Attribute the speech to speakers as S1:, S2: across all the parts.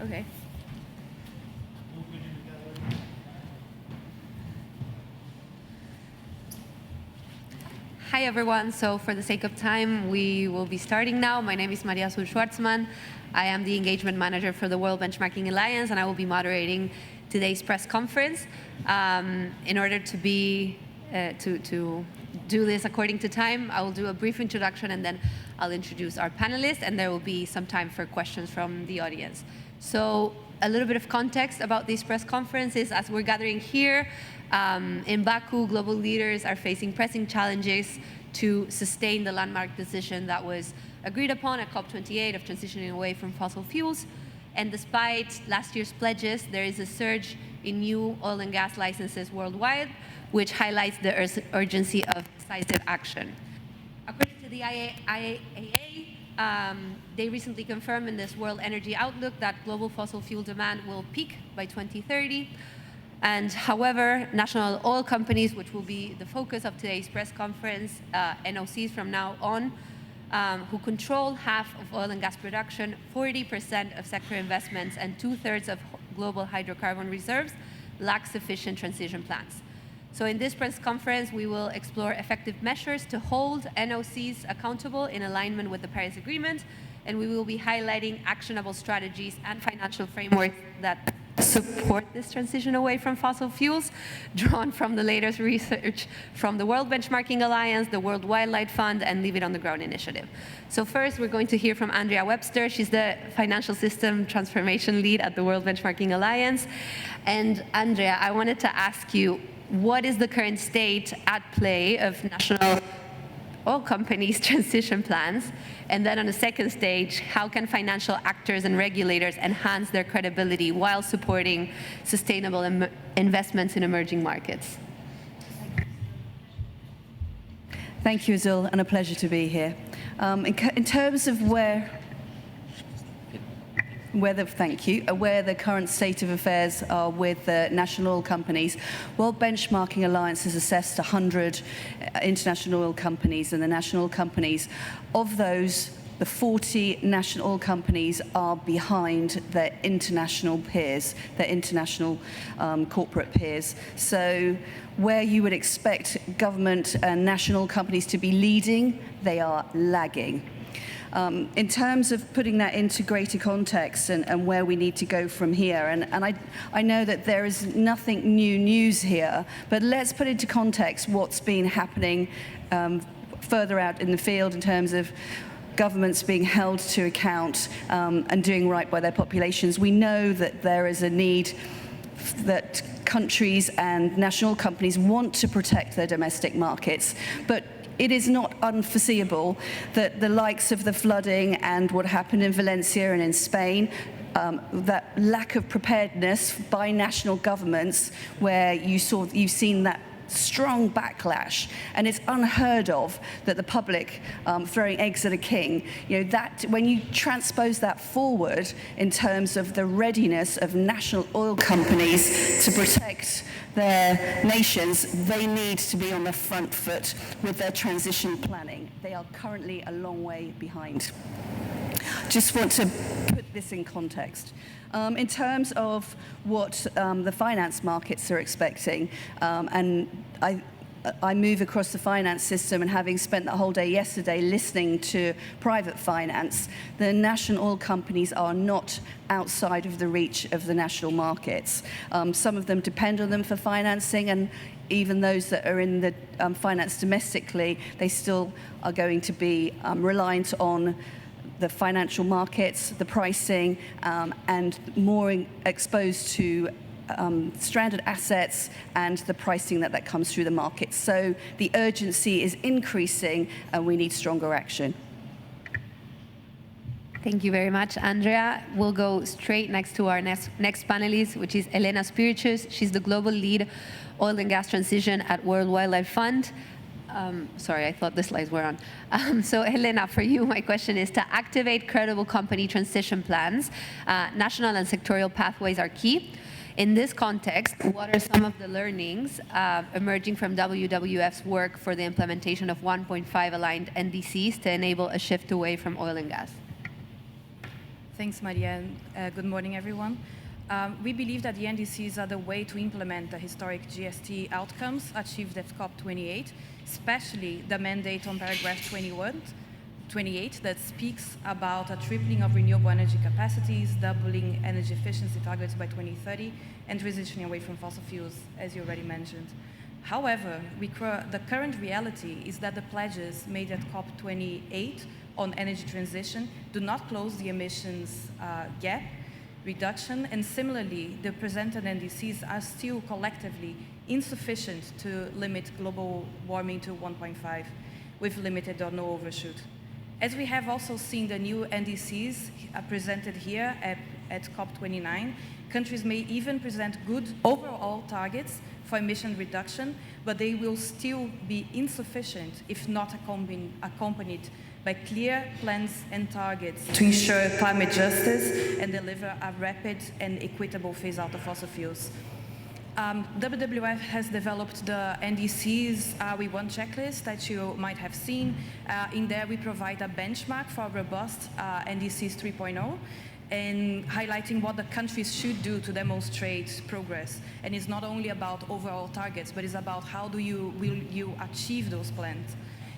S1: Okay. Hi, everyone. So for the sake of time, we will be starting now. My name is Maria Azul Schwartzman. I am the engagement manager for the World Benchmarking Alliance, and I will be moderating today's press conference. In order to do this according to time, I will do a brief introduction, and then I'll introduce our panelists, and there will be some time for questions from the audience. So a little bit of context about this press conference is, as we're gathering here, in Baku, global leaders are facing pressing challenges to sustain the landmark decision that was agreed upon at COP28 of transitioning away from fossil fuels. And despite last year's pledges, there is a surge in new oil and gas licenses worldwide, which highlights the urgency of decisive action. According to the IEA, they recently confirmed in this World Energy Outlook that global fossil fuel demand will peak by 2030. And however, national oil companies, which will be the focus of today's press conference, NOCs from now on, who control half of oil and gas production, 40% of sector investments, and 2/3 of global hydrocarbon reserves, lack sufficient transition plans. So in this press conference, we will explore effective measures to hold NOCs accountable in alignment with the Paris Agreement, and we will be highlighting actionable strategies and financial frameworks that support this transition away from fossil fuels, drawn from the latest research from the World Benchmarking Alliance, the World Wildlife Fund, and Leave It on the Ground initiative. So first, we're going to hear from Andrea Webster. She's the Financial System Transformation Lead at the World Benchmarking Alliance. And Andrea, I wanted to ask you, what is the current state at play of national oil companies' transition plans? And then on the second stage, how can financial actors and regulators enhance their credibility while supporting sustainable investments in emerging markets?
S2: Thank you, Azul, and a pleasure to be here. In terms of where the current state of affairs are with the national oil companies, World Benchmarking Alliance has assessed 100 international oil companies and the national oil companies. Of those, the 40 national oil companies are behind their international peers, their international corporate peers. So where you would expect government and national companies to be leading, they are lagging. In terms of putting that into greater context and where we need to go from here, and I know that there is nothing new news here, but let's put into context what's been happening further out in the field in terms of governments being held to account and doing right by their populations. We know that there is a need that countries and national companies want to protect their domestic markets, but it is not unforeseeable that the likes of the flooding and what happened in Valencia and in Spain, that lack of preparedness by national governments, where you've seen that strong backlash, and it's unheard of that the public throwing eggs at a king. You know, that when you transpose that forward in terms of the readiness of national oil companies to protect their nations, they need to be on the front foot with their transition planning. They are currently a long way behind. Just want to put this in context. In terms of what the finance markets are expecting, and I move across the finance system, and having spent the whole day yesterday listening to private finance, the national oil companies are not outside of the reach of the national markets. Some of them depend on them for financing, and even those that are in the finance domestically, they still are going to be reliant on the financial markets, the pricing, and more exposed to stranded assets and the pricing that comes through the market. So the urgency is increasing, and we need stronger action.
S1: Thank you very much, Andrea. We'll go straight next to our next panelist, which is Elena Spiricius. She's the global lead oil and gas transition at World Wildlife Fund. Sorry, I thought the slides were on. So Helena, for you, my question is, to activate credible company transition plans, national and sectorial pathways are key. In this context, what are some of the learnings emerging from WWF's work for the implementation of 1.5 aligned NDCs to enable a shift away from oil and gas?
S3: Thanks, Maria, and good morning, everyone. We believe that the NDCs are the way to implement the historic GST outcomes achieved at COP28, especially the mandate on paragraph 28 that speaks about a tripling of renewable energy capacities, doubling energy efficiency targets by 2030, and transitioning away from fossil fuels, as you already mentioned. However, the current reality is that the pledges made at COP28 on energy transition do not close the emissions gap reduction, and similarly, the presented NDCs are still collectively insufficient to limit global warming to 1.5, with limited or no overshoot. As we have also seen the new NDCs presented here at COP29, countries may even present good overall targets for emission reduction, but they will still be insufficient if not accompanied by clear plans and targets to ensure climate justice and deliver a rapid and equitable phase-out of fossil fuels. WWF has developed the NDCs We Want checklist that you might have seen. In there, we provide a benchmark for robust NDCs 3.0 and highlighting what the countries should do to demonstrate progress. And it's not only about overall targets, but it's about how will you achieve those plans.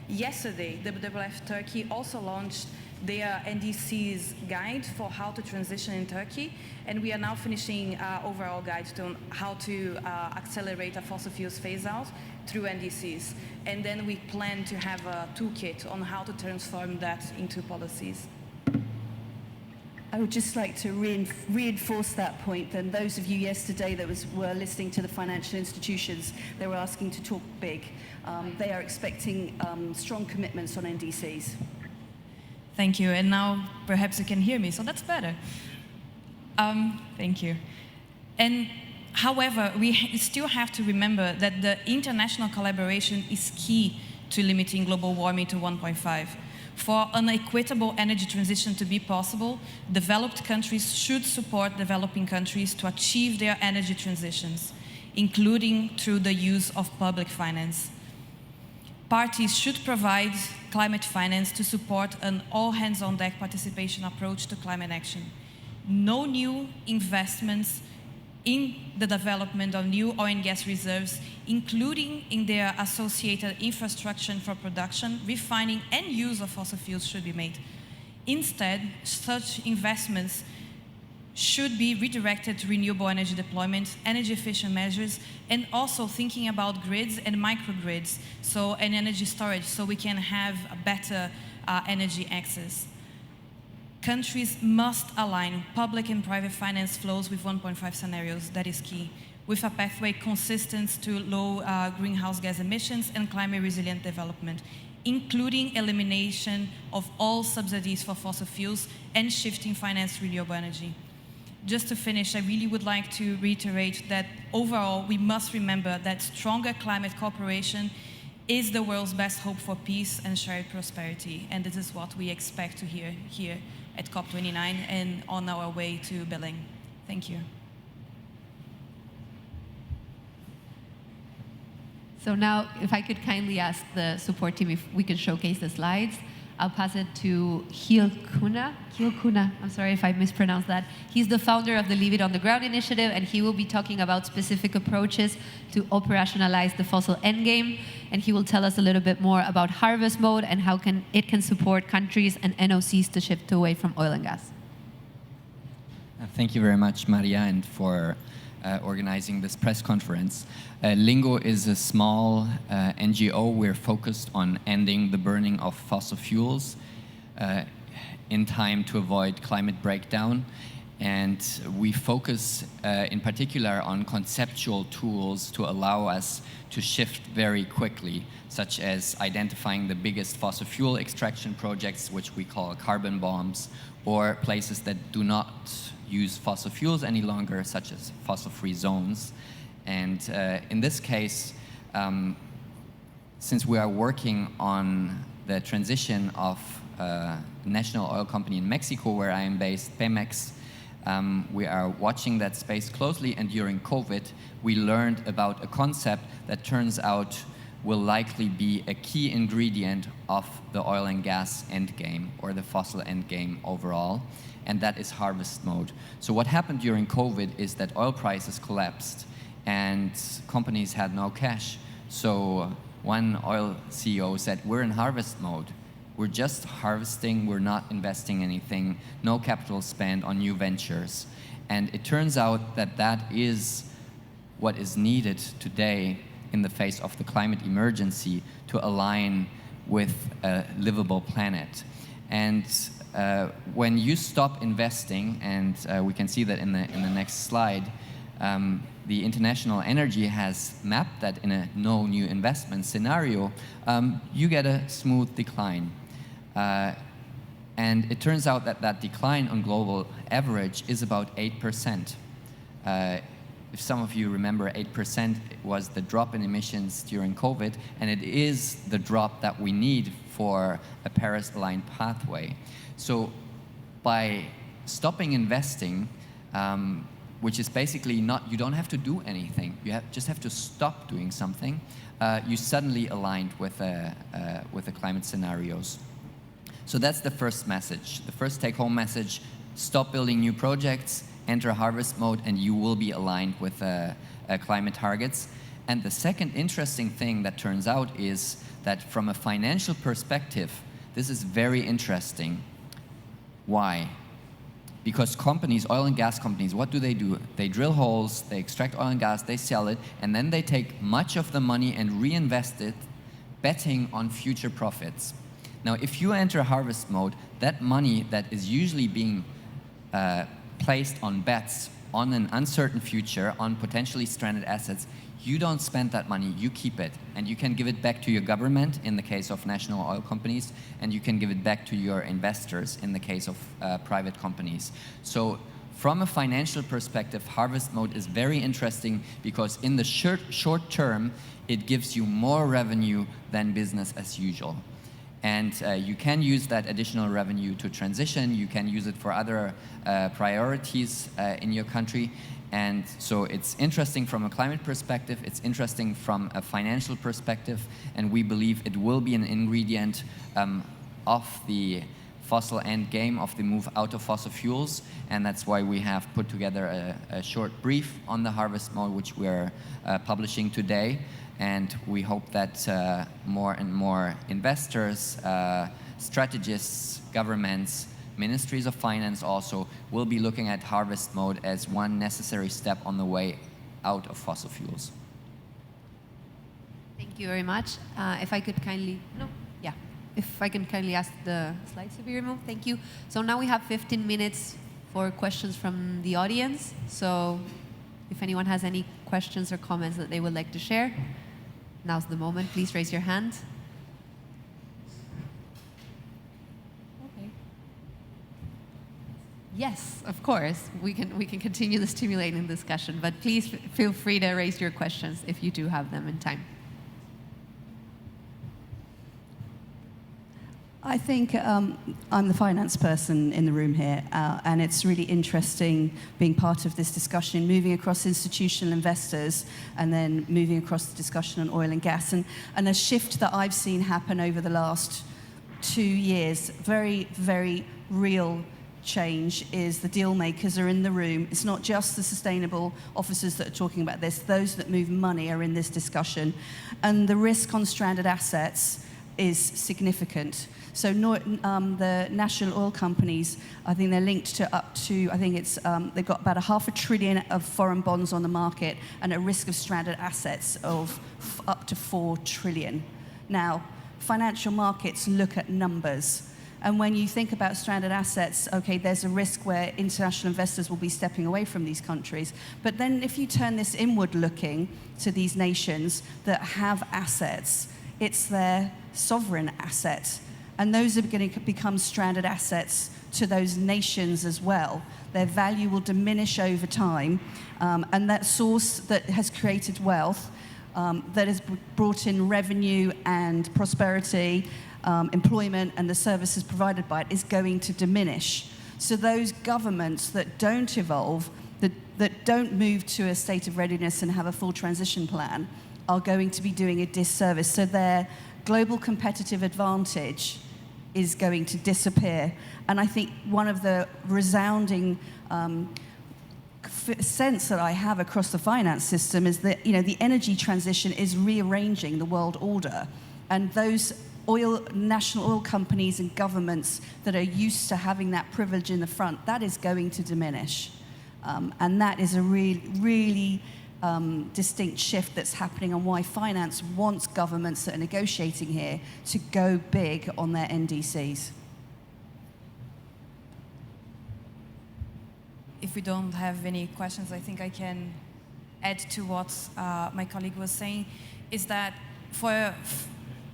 S3: Yesterday, WWF Turkey also launched their NDCs guide for how to transition in Turkey, and we are now finishing overall guide to how to accelerate a fossil fuels phase out through NDCs. And then we plan to have a toolkit on how to transform that into policies.
S2: I would just like to reinforce that point. Then those of you yesterday that were listening to the financial institutions, they were asking to talk big. They are expecting strong commitments on NDCs.
S4: Thank you, and now perhaps you can hear me, so that's better. Thank you. And however, we still have to remember that the international collaboration is key to limiting global warming to 1.5. For an equitable energy transition to be possible, developed countries should support developing countries to achieve their energy transitions, including through the use of public finance. Parties should provide climate finance to support an all-hands-on-deck participation approach to climate action. No new investments in the development of new oil and gas reserves, including in their associated infrastructure for production, refining, and use of fossil fuels should be made. Instead, such investments should be redirected to renewable energy deployment, energy-efficient measures, and also thinking about grids and microgrids, and energy storage, so we can have a better energy access. Countries must align public and private finance flows with 1.5 scenarios, that is key, with a pathway consistent to low greenhouse gas emissions and climate resilient development, including elimination of all subsidies for fossil fuels and shifting finance to renewable energy. Just to finish, I really would like to reiterate that overall, we must remember that stronger climate cooperation is the world's best hope for peace and shared prosperity, and this is what we expect to hear here at COP29 and on our way to Belém. Thank you.
S1: So now, if I could kindly ask the support team if we could showcase the slides. I'll pass it to Gil Kuna. I'm sorry if I mispronounced that. He's the founder of the Leave It on the Ground initiative, and he will be talking about specific approaches to operationalize the fossil endgame. And he will tell us a little bit more about harvest mode and how it can support countries and NOCs to shift away from oil and gas.
S5: Thank you very much, Maria, and for organizing this press conference. Lingo is a small NGO. We're focused on ending the burning of fossil fuels in time to avoid climate breakdown. And we focus in particular on conceptual tools to allow us to shift very quickly, such as identifying the biggest fossil fuel extraction projects, which we call carbon bombs, or places that do not use fossil fuels any longer, such as fossil-free zones. And in this case, since we are working on the transition of a national oil company in Mexico, where I am based, Pemex, we are watching that space closely, and during COVID, we learned about a concept that turns out will likely be a key ingredient of the oil and gas endgame, or the fossil endgame overall, and that is harvest mode. So what happened during COVID is that oil prices collapsed and companies had no cash. So one oil CEO said, we're in harvest mode. We're just harvesting, we're not investing anything, no capital spent on new ventures. And it turns out that that is what is needed today in the face of the climate emergency to align with a livable planet. And when you stop investing, and we can see that in the next slide, the International Energy has mapped that in a no new investment scenario, you get a smooth decline. And it turns out that that decline on global average is about 8%. If some of you remember, 8% was the drop in emissions during COVID, and it is the drop that we need for a Paris-aligned pathway. So by stopping investing, which is basically not, you don't have to do anything, you just have to stop doing something, you suddenly aligned with the climate scenarios. So that's the first message. The first take-home message: stop building new projects, enter harvest mode, and you will be aligned with climate targets. And the second interesting thing that turns out is that from a financial perspective, this is very interesting. Why? Because companies, oil and gas companies, what do? They drill holes, they extract oil and gas, they sell it, and then they take much of the money and reinvest it, betting on future profits. Now, if you enter harvest mode, that money that is usually being placed on bets on an uncertain future, on potentially stranded assets, you don't spend that money, you keep it. And you can give it back to your government in the case of national oil companies, and you can give it back to your investors in the case of private companies. So from a financial perspective, harvest mode is very interesting because in the short term, it gives you more revenue than business as usual. And you can use that additional revenue to transition. You can use it for other priorities in your country. And so it's interesting from a climate perspective. It's interesting from a financial perspective. And we believe it will be an ingredient of the fossil end game, of the move out of fossil fuels. And that's why we have put together a short brief on the harvest mode, which we're publishing today. And we hope that more and more investors, strategists, governments, ministries of finance also will be looking at harvest mode as one necessary step on the way out of fossil fuels.
S1: Thank you very much. If I could kindly, if I can kindly ask the slides to be removed, thank you. So now we have 15 minutes for questions from the audience. So if anyone has any questions or comments that they would like to share, now's the moment. Please raise your hand. Okay. Yes, of course. We can continue the stimulating discussion, but please feel free to raise your questions if you do have them in time.
S2: I think I'm the finance person in the room here, and it's really interesting being part of this discussion, moving across institutional investors and then moving across the discussion on oil and gas. And a shift that I've seen happen over the last 2 years, very, very real change, is the deal makers are in the room. It's not just the sustainable officers that are talking about this. Those that move money are in this discussion. And the risk on stranded assets is significant. So the national oil companies, I think they're linked to up to, I think it's, they've got about $500 billion of foreign bonds on the market and a risk of stranded assets of up to $4 trillion. Now, financial markets look at numbers. And when you think about stranded assets, okay, there's a risk where international investors will be stepping away from these countries. But then if you turn this inward looking to these nations that have assets, it's their sovereign assets. And those are going to become stranded assets to those nations as well. Their value will diminish over time. And that source that has created wealth, that has brought in revenue and prosperity, employment, and the services provided by it is going to diminish. So those governments that don't evolve, that don't move to a state of readiness and have a full transition plan, are going to be doing a disservice. So their global competitive advantage is going to disappear. And I think one of the resounding sense that I have across the finance system is that, you know, the energy transition is rearranging the world order, and those national oil companies and governments that are used to having that privilege in the front, that is going to diminish. And that is a really distinct shift that's happening, and why finance wants governments that are negotiating here to go big on their NDCs.
S4: If we don't have any questions, I think I can add to what my colleague was saying, is that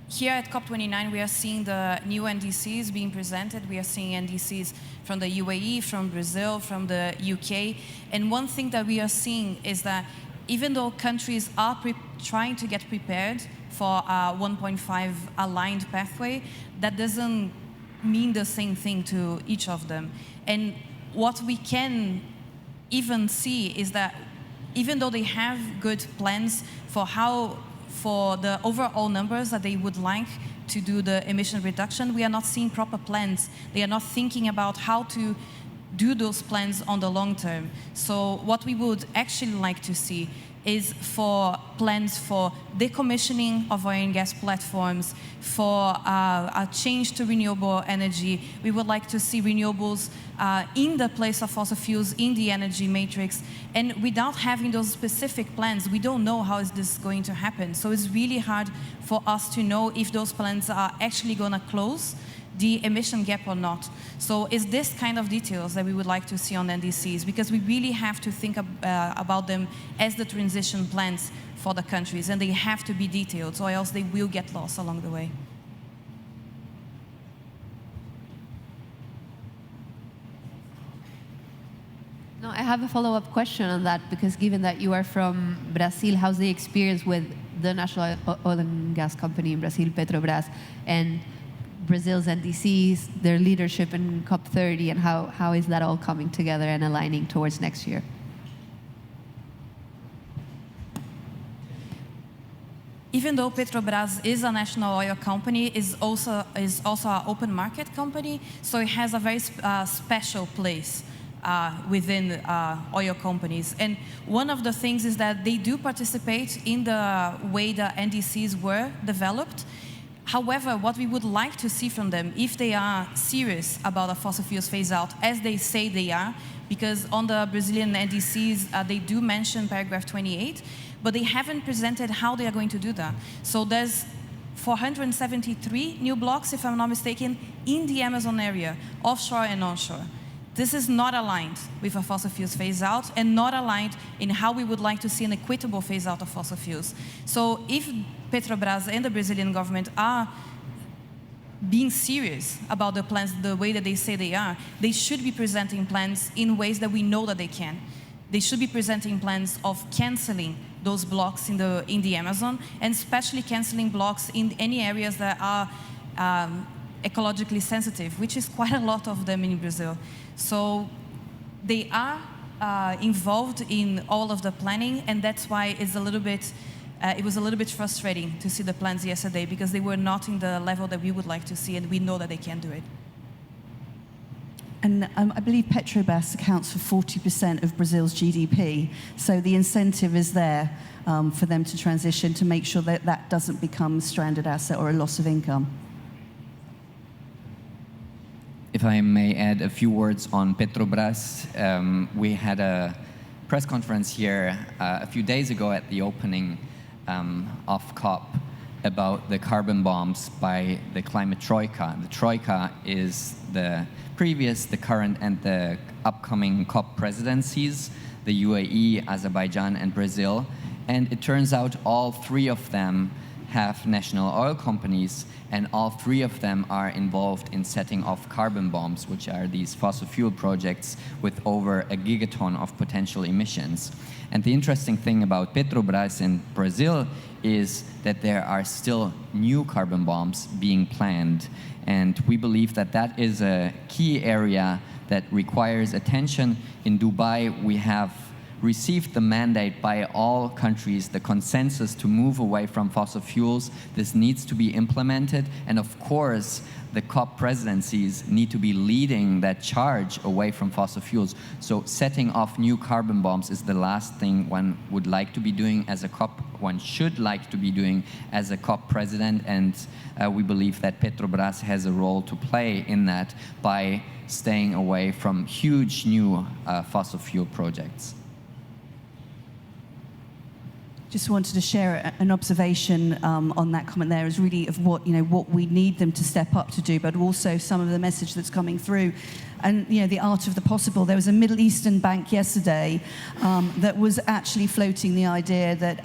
S4: here at COP29, we are seeing the new NDCs being presented. We are seeing NDCs from the UAE, from Brazil, from the UK. And one thing that we are seeing is that even though countries are trying to get prepared for a 1.5 aligned pathway, that doesn't mean the same thing to each of them. And what we can even see is that even though they have good plans for the overall numbers that they would like to do the emission reduction, we are not seeing proper plans. They are not thinking about how to do those plans on the long term. So what we would actually like to see is for plans for decommissioning of oil and gas platforms, for a change to renewable energy. We would like to see renewables in the place of fossil fuels in the energy matrix. And without having those specific plans, we don't know how is this going to happen. So it's really hard for us to know if those plans are actually going to close the emission gap or not. So it's this kind of details that we would like to see on NDCs, because we really have to think about them as the transition plans for the countries, and they have to be detailed, or else they will get lost along the way.
S1: No, I have a follow-up question on that, because given that you are from Brazil, how's the experience with the national oil and gas company in Brazil, Petrobras, and Brazil's NDCs, their leadership in COP30, and how is that all coming together and aligning towards next year?
S4: Even though Petrobras is a national oil company, is also an open market company, so it has a very special place within oil companies. And one of the things is that they do participate in the way the NDCs were developed. However, what we would like to see from them, if they are serious about a fossil fuels phase out, as they say they are, because on the Brazilian NDCs, they do mention paragraph 28, but they haven't presented how they are going to do that. So there's 473 new blocks, if I'm not mistaken, in the Amazon area, offshore and onshore. This is not aligned with a fossil fuels phase out, and not aligned in how we would like to see an equitable phase out of fossil fuels. So if Petrobras and the Brazilian government are being serious about the plans the way that they say they are, they should be presenting plans in ways that we know that they can. They should be presenting plans of canceling those blocks in the Amazon, and especially canceling blocks in any areas that are ecologically sensitive, which is quite a lot of them in Brazil. So they are involved in all of the planning, and that's why it's it was a little bit frustrating to see the plans yesterday, because they were not in the level that we would like to see, and we know that they can do it.
S2: And I believe Petrobras accounts for 40% of Brazil's GDP, so the incentive is there for them to transition, to make sure that that doesn't become a stranded asset or a loss of income.
S5: If I may add a few words on Petrobras, we had a press conference here a few days ago at the opening of COP about the carbon bombs by the climate troika. The troika is the previous, the current, and the upcoming COP presidencies, the UAE, Azerbaijan, and Brazil. And it turns out all three of them have national oil companies, and all three of them are involved in setting off carbon bombs, which are these fossil fuel projects with over a gigaton of potential emissions. And the interesting thing about Petrobras in Brazil is that there are still new carbon bombs being planned. And we believe that that is a key area that requires attention. In Dubai, we have received the mandate by all countries, the consensus to move away from fossil fuels. This needs to be implemented, and of course, the COP presidencies need to be leading that charge away from fossil fuels. So setting off new carbon bombs is the last thing one would like to be doing as a COP, one should like to be doing as a COP president, and we believe that Petrobras has a role to play in that by staying away from huge new fossil fuel projects.
S2: Just wanted to share an observation on that comment there, is really of what we need them to step up to do, but also some of the message that's coming through. And the art of the possible. There was a Middle Eastern bank yesterday that was actually floating the idea that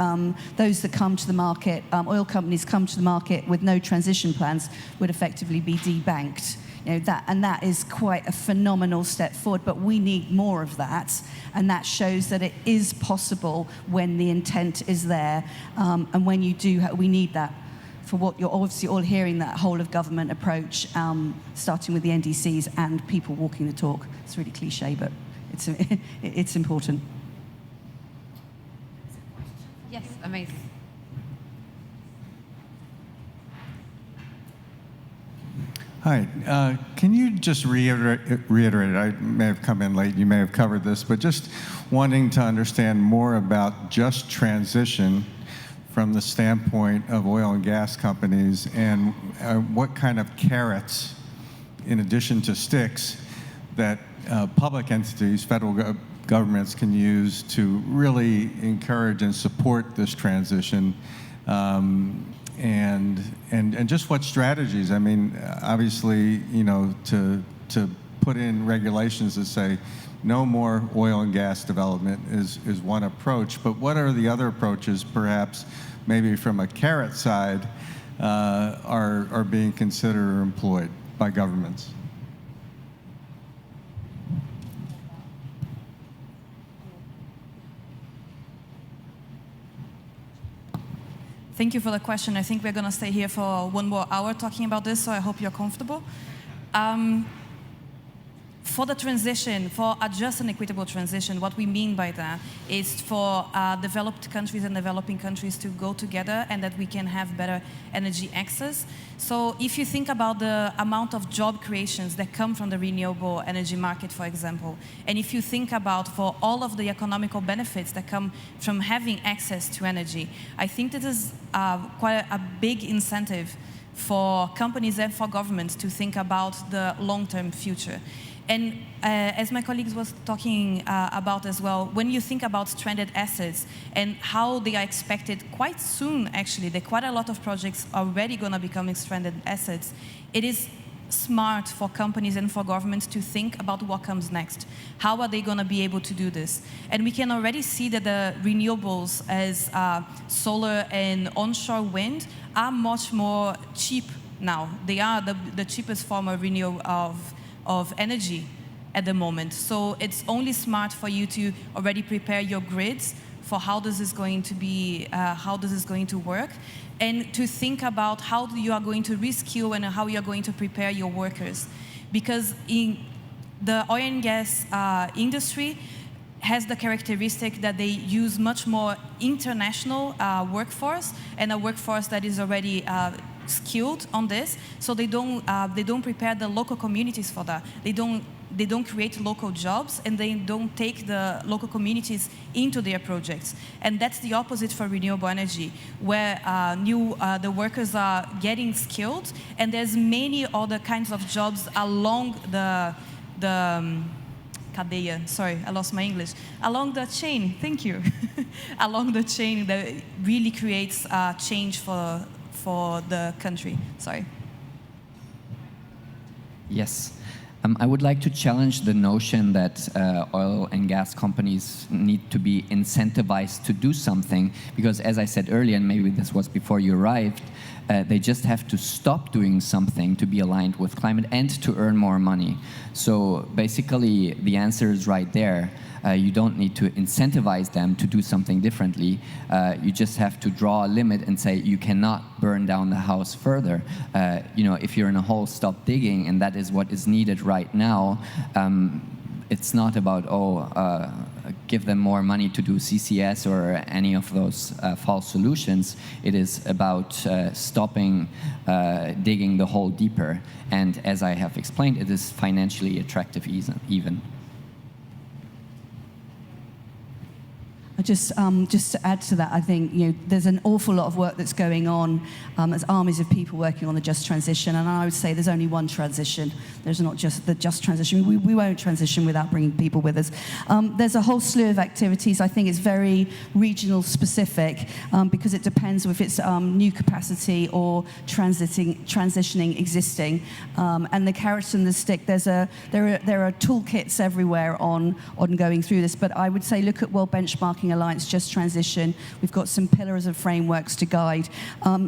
S2: those that come to the market, oil companies come to the market with no transition plans, would effectively be debanked. That is quite a phenomenal step forward, but we need more of that, and that shows that it is possible when the intent is there, and when you do, we need that for what you're obviously all hearing, that whole of government approach, starting with the NDCs and people walking the talk. It's really cliche, but it's important.
S1: Yes, amazing.
S6: Hi, can you just reiterate, I may have come in late, you may have covered this, but just wanting to understand more about just transition from the standpoint of oil and gas companies, and what kind of carrots, in addition to sticks, that public entities, federal governments can use to really encourage and support this transition. And just what strategies? I mean, obviously, to put in regulations that say no more oil and gas development is one approach, but what are the other approaches, perhaps, maybe from a carrot side, are being considered or employed by governments?
S4: Thank you for the question. I think we're going to stay here for 1 more hour talking about this, so I hope you're comfortable. For the transition, for a just and equitable transition, what we mean by that is for developed countries and developing countries to go together, and that we can have better energy access. So if you think about the amount of job creations that come from the renewable energy market, for example, and if you think about for all of the economical benefits that come from having access to energy, I think this is quite a big incentive for companies and for governments to think about the long-term future. And as my colleagues was talking about as well, when you think about stranded assets and how they are expected quite soon, actually, there are quite a lot of projects already going to become stranded assets, it is smart for companies and for governments to think about what comes next. How are they going to be able to do this? And we can already see that the renewables as solar and onshore wind are much more cheap now. They are the cheapest form of renewal of energy at the moment. So it's only smart for you to already prepare your grids for how this is going to be, how this is going to work, and to think about how you are going to reskill and how you are going to prepare your workers. Because in the oil and gas industry has the characteristic that they use much more international workforce, and a workforce that is already skilled on this, so they don't prepare the local communities for that. They don't create local jobs, and they don't take the local communities into their projects. And that's the opposite for renewable energy, where the workers are getting skilled, and there's many other kinds of jobs along the cadeia. Sorry, I lost my English. Along the chain. Thank you. Along the chain that really creates change for the country. Sorry.
S5: Yes. I would like to challenge the notion that oil and gas companies need to be incentivized to do something, because as I said earlier, and maybe this was before you arrived, they just have to stop doing something to be aligned with climate and to earn more money. So basically, the answer is right there. You don't need to incentivize them to do something differently. You just have to draw a limit and say you cannot burn down the house further. If you're in a hole, stop digging, and that is what is needed right now. It's not about, give them more money to do CCS or any of those false solutions. It is about stopping digging the hole deeper. And as I have explained, it is financially attractive even.
S2: Just to add to that, I think there's an awful lot of work that's going on. There's armies of people working on the just transition, and I would say there's only one transition. There's not just the just transition. We won't transition without bringing people with us. There's a whole slew of activities. I think it's very regional specific because it depends if it's new capacity or transitioning existing. And the carrot and the stick. There are toolkits everywhere on going through this. But I would say look at World Benchmarking Alliance, Just Transition. We've got some pillars of frameworks to guide.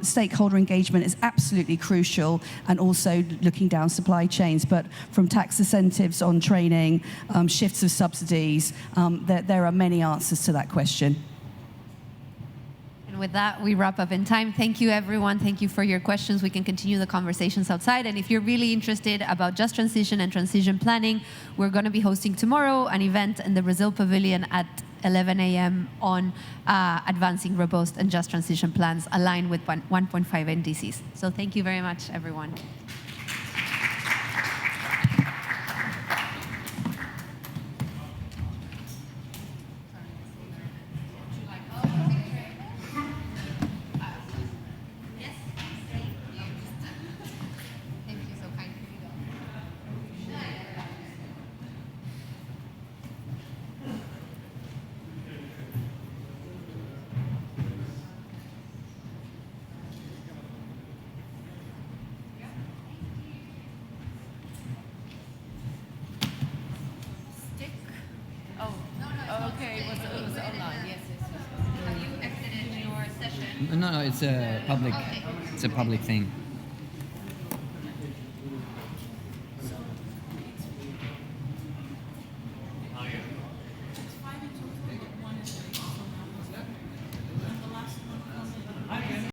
S2: Stakeholder engagement is absolutely crucial, and also looking down supply chains. But from tax incentives on training, shifts of subsidies, there are many answers to that question.
S1: And with that, we wrap up in time. Thank you, everyone. Thank you for your questions. We can continue the conversations outside. And if you're really interested about just transition and transition planning, we're going to be hosting tomorrow an event in the Brazil Pavilion at 11 a.m. on advancing robust and just transition plans aligned with 1.5 NDCs. So thank you very much, everyone.
S5: No, it's a public.
S1: Okay.
S5: It's a public thing.